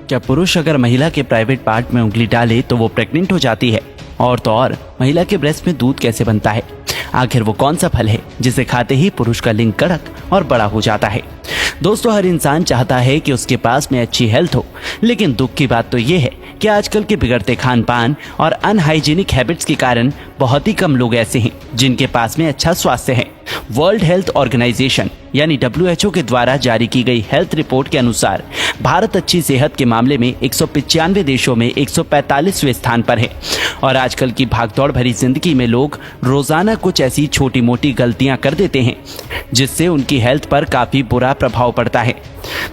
क्या पुरुष अगर महिला के प्राइवेट पार्ट में उंगली डाले तो वो प्रेग्नेंट हो जाती है? और तो और महिला के ब्रेस्ट में दूध कैसे बनता है? आखिर वो कौन सा फल है जिसे खाते ही पुरुष का लिंग कड़क और बड़ा हो जाता है? दोस्तों, हर इंसान चाहता है कि उसके पास में अच्छी हेल्थ हो, लेकिन दुख की बात तो ये है कि आजकल के बिगड़ते खान पान और अनहाइजीनिक हैबिट्स के कारण बहुत ही कम लोग ऐसे हैं जिनके पास में अच्छा स्वास्थ्य है। वर्ल्ड हेल्थ ऑर्गेनाइजेशन यानी WHO के द्वारा जारी की गई हेल्थ रिपोर्ट के अनुसार भारत अच्छी सेहत के मामले में 195 देशों में 145वें स्थान पर है। और आजकल की भागदौड़ भरी जिंदगी में लोग रोजाना कुछ ऐसी छोटी मोटी गलतियां कर देते हैं जिससे उनकी हेल्थ पर काफी बुरा प्रभाव पड़ता है।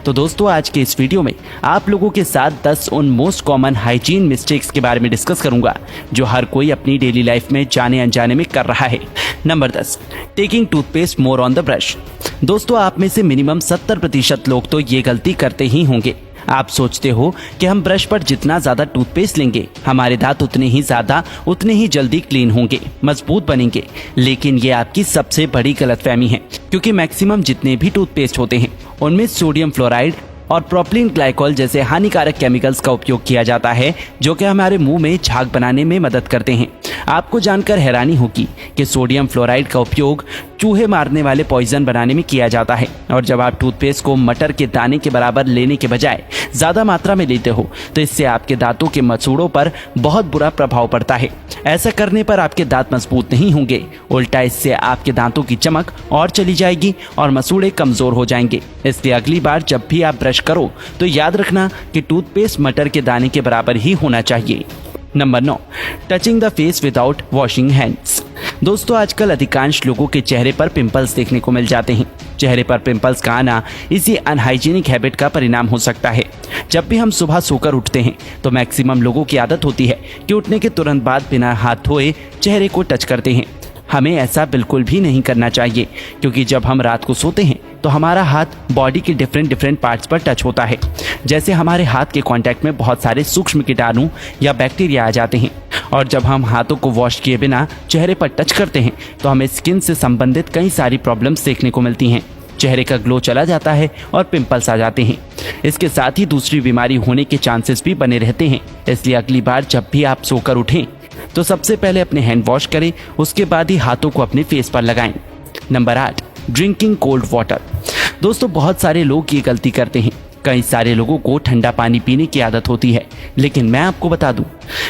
तो दोस्तों, आज के इस वीडियो में आप लोगों के साथ 10 उन मोस्ट कॉमन हाइजीन मिस्टेक्स के बारे में डिस्कस करूंगा जो हर कोई अपनी डेली लाइफ में जाने अनजाने में कर रहा है। Number 10, taking toothpaste more on the brush. दोस्तों, आप में से मिनिमम 70% लोग तो ये गलती करते ही होंगे। आप सोचते हो कि हम ब्रश पर जितना ज्यादा टूथपेस्ट लेंगे हमारे दांत उतने ही जल्दी क्लीन होंगे, मजबूत बनेंगे। लेकिन ये आपकी सबसे बड़ी गलतफहमी है, क्योंकि मैक्सिमम जितने भी टूथपेस्ट होते हैं उनमें सोडियम फ्लोराइड और प्रोपिलीन ग्लाइकोल जैसे हानिकारक केमिकल्स का उपयोग किया जाता है जो कि हमारे मुंह में झाग बनाने में मदद करते हैं। आपको जानकर हैरानी होगी कि सोडियम फ्लोराइड का उपयोग चूहे मारने वाले पॉइजन बनाने में किया जाता है। और जब आप टूथपेस्ट को मटर के दाने के बराबर लेने के बजाय ज्यादा मात्रा में लेते हो तो इससे आपके दांतों के मसूड़ों पर बहुत बुरा प्रभाव पड़ता है। ऐसा करने पर आपके दांत मजबूत नहीं होंगे, उल्टा इससे आपके दांतों की चमक और चली जाएगी और मसूड़े कमजोर हो जाएंगे। इसलिए अगली बार जब भी आप ब्रश करो तो याद रखना कि टूथपेस्ट मटर के दाने के बराबर ही होना चाहिए। Number 9, touching the face without washing hands. दोस्तों, आजकल अधिकांश लोगों के चेहरे पर पिंपल्स देखने को मिल जाते हैं। चेहरे पर पिंपल्स का आना इसी अनहाइजीनिक हैबिट का परिणाम हो सकता है। जब भी हम सुबह सोकर उठते हैं तो मैक्सिमम लोगों की आदत होती है कि उठने के तुरंत बाद बिना हाथ धोए चेहरे को टच करते हैं। हमें ऐसा बिल्कुल भी नहीं करना चाहिए, क्योंकि जब हम रात को सोते हैं तो हमारा हाथ बॉडी के डिफरेंट पार्ट्स पर टच होता है। जैसे हमारे हाथ के कांटेक्ट में बहुत सारे सूक्ष्म कीटाणु या बैक्टीरिया आ जाते हैं। और जब हम हाथों को वॉश किए बिना चेहरे पर टच करते हैं तो हमें स्किन से संबंधित कई सारी प्रॉब्लम्स देखने को मिलती हैं। चेहरे का ग्लो चला जाता है और पिंपल्स आ जाते हैं। इसके साथ ही दूसरी बीमारी होने के चांसेस भी बने रहते हैं। इसलिए अगली बार जब भी आप सोकर उठें तो सबसे पहले अपने हैंड वॉश करें, उसके बाद ही हाथों को अपने फेस पर लगाएं। Number 8, drinking cold water. दोस्तों, बहुत सारे लोग ये गलती करते हैं। कई सारे लोगों को ठंडा पानी पीने की आदत होती है, लेकिन मैं आपको बता दूं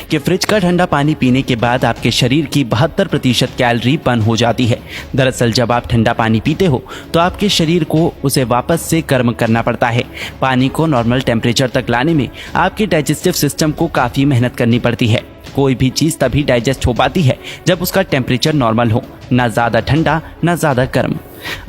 कि फ्रिज का ठंडा पानी पीने के बाद आपके शरीर की 72% कैलोरी बर्न हो जाती है। दरअसल जब आप ठंडा पानी पीते हो तो आपके शरीर को उसे वापस से गर्म करना पड़ता है। पानी को नॉर्मल टेम्परेचर तक लाने में आपके डाइजेस्टिव सिस्टम को काफ़ी मेहनत करनी पड़ती है। कोई भी चीज़ तभी डाइजेस्ट हो पाती है जब उसका टेम्परेचर नॉर्मल हो, ना ज़्यादा ठंडा ना ज़्यादा गर्म।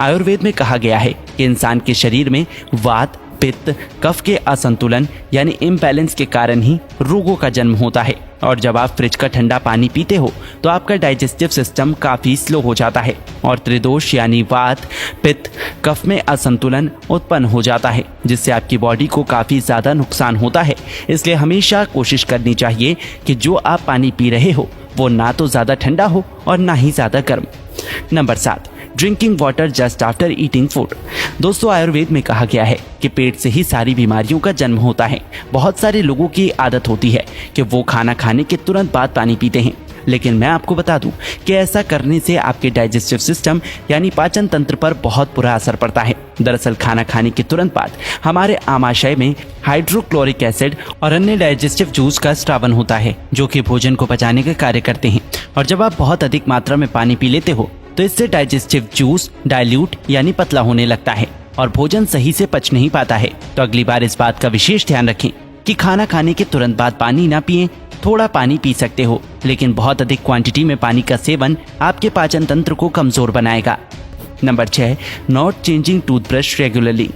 आयुर्वेद में कहा गया है कि इंसान के शरीर में वात, पित्त, कफ के असंतुलन यानी इम्बैलेंस के कारण ही रोगों का जन्म होता है। और जब आप फ्रिज का ठंडा पानी पीते हो तो आपका डाइजेस्टिव सिस्टम काफ़ी स्लो हो जाता है और त्रिदोष यानी वात, पित्त, कफ में असंतुलन उत्पन्न हो जाता है, जिससे आपकी बॉडी को काफ़ी ज़्यादा नुकसान होता है। इसलिए हमेशा कोशिश करनी चाहिए कि जो आप पानी पी रहे हो वो ना तो ज़्यादा ठंडा हो और ना ही ज़्यादा गर्म। Number 7, drinking water just after eating food. दोस्तों, आयुर्वेद में कहा गया है कि पेट से ही सारी बीमारियों का जन्म होता है। बहुत सारे लोगों की आदत होती है कि वो खाना खाने के तुरंत बाद पानी पीते हैं, लेकिन मैं आपको बता दूं कि ऐसा करने से आपके डाइजेस्टिव सिस्टम यानी पाचन तंत्र पर बहुत बुरा असर पड़ता है। दरअसल खाना खाने के तुरंत बाद हमारे आमाशय में हाइड्रोक्लोरिक एसिड और अन्य डाइजेस्टिव जूस का स्रावन होता है जो कि भोजन को पचाने का कार्य करते हैं। और जब आप बहुत अधिक मात्रा में पानी पी लेते हो तो इससे डाइजेस्टिव जूस डाइल्यूट यानी पतला होने लगता है और भोजन सही से पच नहीं पाता है। तो अगली बार इस बात का विशेष ध्यान रखें कि खाना खाने के तुरंत बाद पानी ना पिएं। थोड़ा पानी पी सकते हो, लेकिन बहुत अधिक क्वांटिटी में पानी का सेवन आपके पाचन तंत्र को कमजोर बनाएगा। Number 6, not changing toothbrush regularly.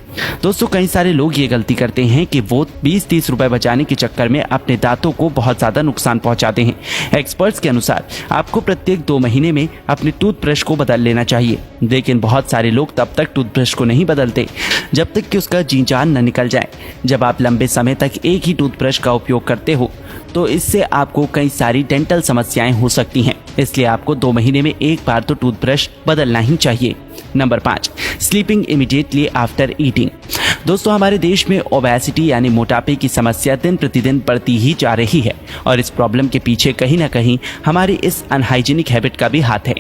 दोस्तों, कई सारे लोग ये गलती करते हैं कि वो 20-30 रुपए बचाने के चक्कर में अपने दांतों को बहुत ज़्यादा नुकसान पहुंचाते हैं। एक्सपर्ट्स के अनुसार आपको प्रत्येक 2 महीने में अपने टूथब्रश को बदल लेना चाहिए, लेकिन बहुत सारे लोग तब तक टूथब्रश को नहीं बदलते जब तक कि उसका जी जान न निकल जाए। जब आप लंबे समय तक एक ही टूथब्रश का उपयोग करते हो तो इससे आपको कई सारी डेंटल समस्याएं हो सकती हैं। इसलिए आपको 2 महीने में एक बार तो टूथब्रश बदलना ही चाहिए। Number 5, sleeping immediately after eating. दोस्तों हमारे देश में ओबेसिटी यानी मोटापे की समस्या दिन प्रतिदिन बढ़ती ही जा रही है और इस प्रॉब्लम के पीछे कहीं ना कहीं हमारी इस अनहाइजीनिक हैबिट का भी हाथ है।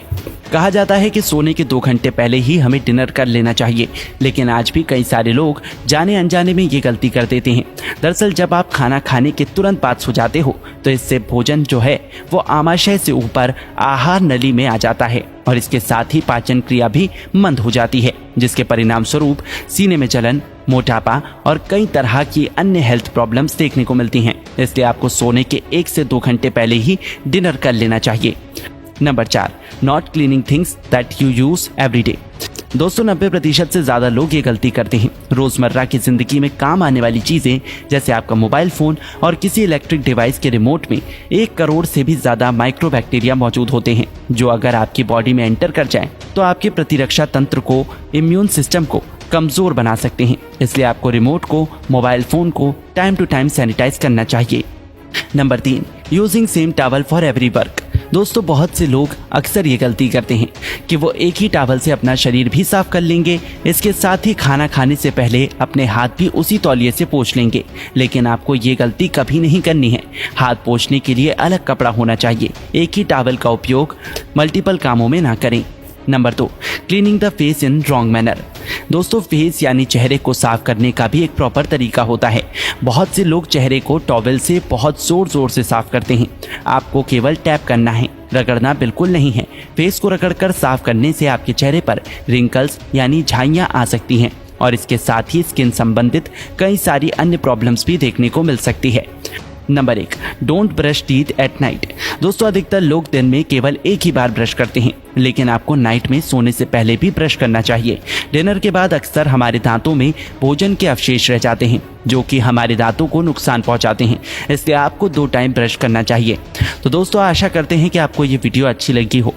कहा जाता है कि सोने के 2 घंटे पहले ही हमें डिनर कर लेना चाहिए, लेकिन आज भी कई सारे लोग जाने अनजाने में ये गलती कर देते हैं। दरअसल जब आप खाना खाने के तुरंत बाद सो जाते हो तो इससे भोजन जो है वो आमाशय से ऊपर आहार नली में आ जाता है और इसके साथ ही पाचन क्रिया भी मंद हो जाती है, जिसके परिणाम स्वरूप सीने में जलन, मोटापा और कई तरह की अन्य हेल्थ प्रॉब्लम्स देखने को मिलती हैं। इसलिए आपको सोने के 1 से 2 घंटे पहले ही डिनर कर लेना चाहिए। Number 4, not cleaning things that you use every day. दोस्तों 90% से ज़्यादा लोग ये गलती करते हैं। रोज़मर्रा की ज़िंदगी में काम आने वाली चीज़ें जैसे आपका मोबाइल फ़ोन और किसी इलेक्ट्रिक डिवाइस के रिमोट में 1 करोड़ से भी ज़्यादा माइक्रोबैक्टीरिया मौजूद होते हैं, जो अगर आपकी बॉडी में एंटर कर जाएं तो आपके प्रतिरक्षा तंत्र को, इम्यून सिस्टम को कमज़ोर बना सकते हैं। इसलिए आपको रिमोट को, मोबाइल फ़ोन को टाइम टू टाइम सैनिटाइज करना चाहिए। Number 3, using same towel for every work. दोस्तों बहुत से लोग अक्सर ये गलती करते हैं कि वो एक ही टॉवल से अपना शरीर भी साफ कर लेंगे, इसके साथ ही खाना खाने से पहले अपने हाथ भी उसी तौलिए से पोंछ लेंगे। लेकिन आपको ये गलती कभी नहीं करनी है। हाथ पोंछने के लिए अलग कपड़ा होना चाहिए। एक ही टॉवल का उपयोग मल्टीपल कामों में ना करें। Number 2, cleaning the face in wrong manner. दोस्तों फेस यानी चेहरे को साफ करने का भी एक प्रॉपर तरीका होता है। बहुत से लोग चेहरे को टॉवल से बहुत जोर जोर से साफ करते हैं। आपको केवल टैप करना है, रगड़ना बिल्कुल नहीं है। फेस को रगड़कर साफ करने से आपके चेहरे पर रिंकल्स यानी झाइयाँ आ सकती हैं और इसके साथ ही स्किन संबंधित कई सारी अन्य प्रॉब्लम्स भी देखने को मिल सकती है। Number 1, don't brush teeth at night. दोस्तों अधिकतर लोग दिन में केवल एक ही बार ब्रश करते हैं, लेकिन आपको नाइट में सोने से पहले भी ब्रश करना चाहिए। डिनर के बाद अक्सर हमारे दांतों में भोजन के अवशेष रह जाते हैं, जो कि हमारे दांतों को नुकसान पहुंचाते हैं। इसलिए आपको 2 टाइम ब्रश करना चाहिए। तो दोस्तों आशा करते हैं कि आपको ये वीडियो अच्छी लगी हो।